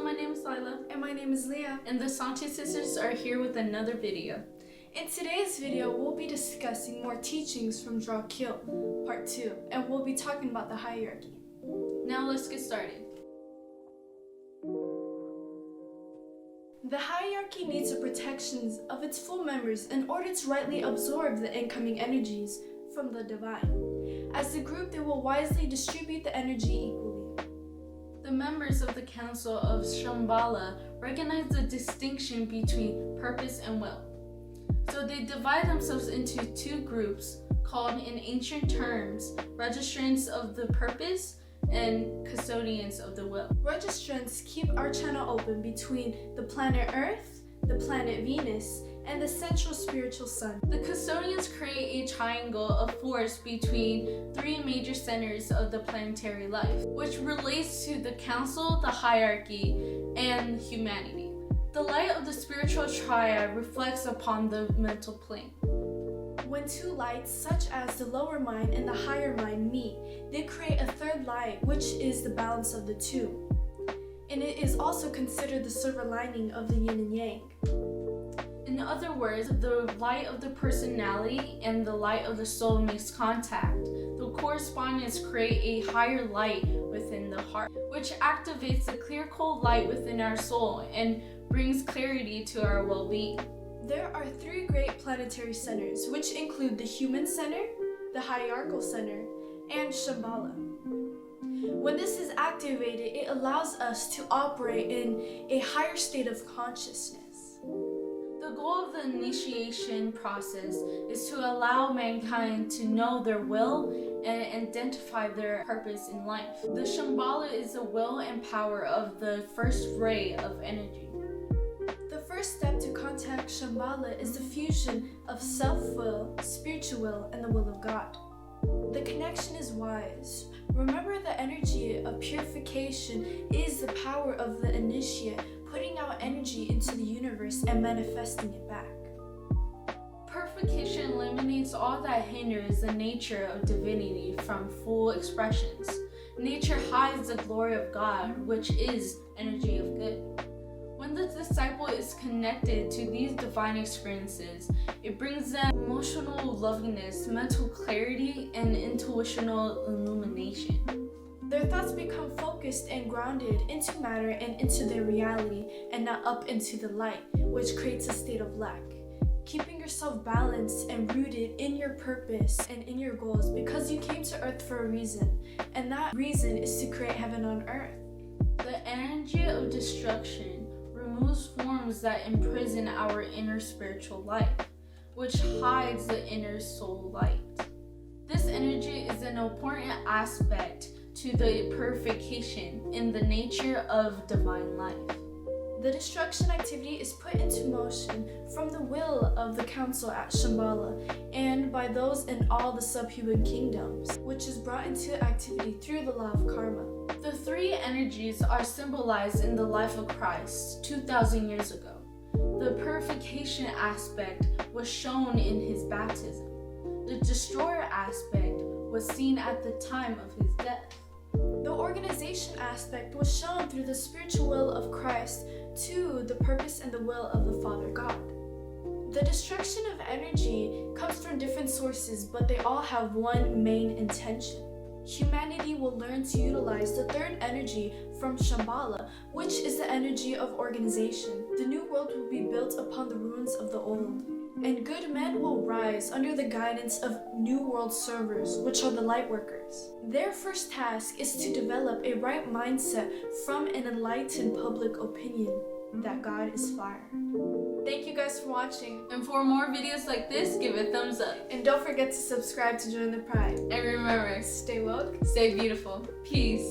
my name is Lila. And my name is Leah. And the Santi sisters are here with another video. In today's video, we'll be discussing more teachings from Draw Kill, Part 2, and we'll be talking about the hierarchy. Now let's get started. The hierarchy needs the protections of its full members in order to rightly absorb the incoming energies from the divine. As a group, they will wisely distribute the energy equally. The members of the Council of Shambhala recognize the distinction between purpose and will. So they divide themselves into two groups called in ancient terms registrants of the purpose and custodians of the will. Registrants keep our channel open between the planet Earth, the planet Venus, and the central spiritual sun. The custodians create a triangle of force between three major centers of the planetary life, which relates to the council, the hierarchy, and humanity. The light of the spiritual triad reflects upon the mental plane. When two lights, such as the lower mind and the higher mind, meet, they create a third light, which is the balance of the two. And it is also considered the silver lining of the yin and yang. In other words, the light of the personality and the light of the soul makes contact. The correspondents create a higher light within the heart, which activates the clear cold light within our soul and brings clarity to our well-being. There are three great planetary centers, which include the human center, the hierarchical center, and Shambhala. When this is activated, it allows us to operate in a higher state of consciousness. The goal of the initiation process is to allow mankind to know their will and identify their purpose in life. The Shambhala is the will and power of the first ray of energy. The first step to contact Shambhala is the fusion of self-will, spiritual will, and the will of God. The connection is wise. Remember, the energy of purification is the power of the initiate, putting out energy into the universe and manifesting it back. Purification eliminates all that hinders the nature of divinity from full expressions. Nature hides the glory of God, which is energy of good. When the disciple is connected to these divine experiences, it brings them emotional loveliness, mental clarity, and intuitional illumination. Their thoughts become focused and grounded into matter and into their reality, and not up into the light, which creates a state of lack. Keeping yourself balanced and rooted in your purpose and in your goals, because you came to earth for a reason, and that reason is to create heaven on earth. The energy of destruction removes forms that imprison our inner spiritual life, which hides the inner soul light. This energy is an important aspect to the purification in the nature of divine life. The destruction activity is put into motion from the will of the council at Shambhala and by those in all the subhuman kingdoms, which is brought into activity through the law of karma. The three energies are symbolized in the life of Christ 2,000 years ago. The purification aspect was shown in his baptism. The destroyer aspect was seen at the time of his death. The organization aspect was shown through the spiritual will of Christ to the purpose and the will of the Father God. The destruction of energy comes from different sources, but they all have one main intention. Humanity will learn to utilize the third energy from Shambhala, which is the energy of organization. The new world will be built upon the ruins of the old, and good men will rise under the guidance of New World servers, which are the light workers. Their first task is to develop a right mindset from an enlightened public opinion that God is fire. Thank you guys for watching. And for more videos like this, give it a thumbs up. And don't forget to subscribe to join the Pride. And remember, Stay woke, stay beautiful. Peace.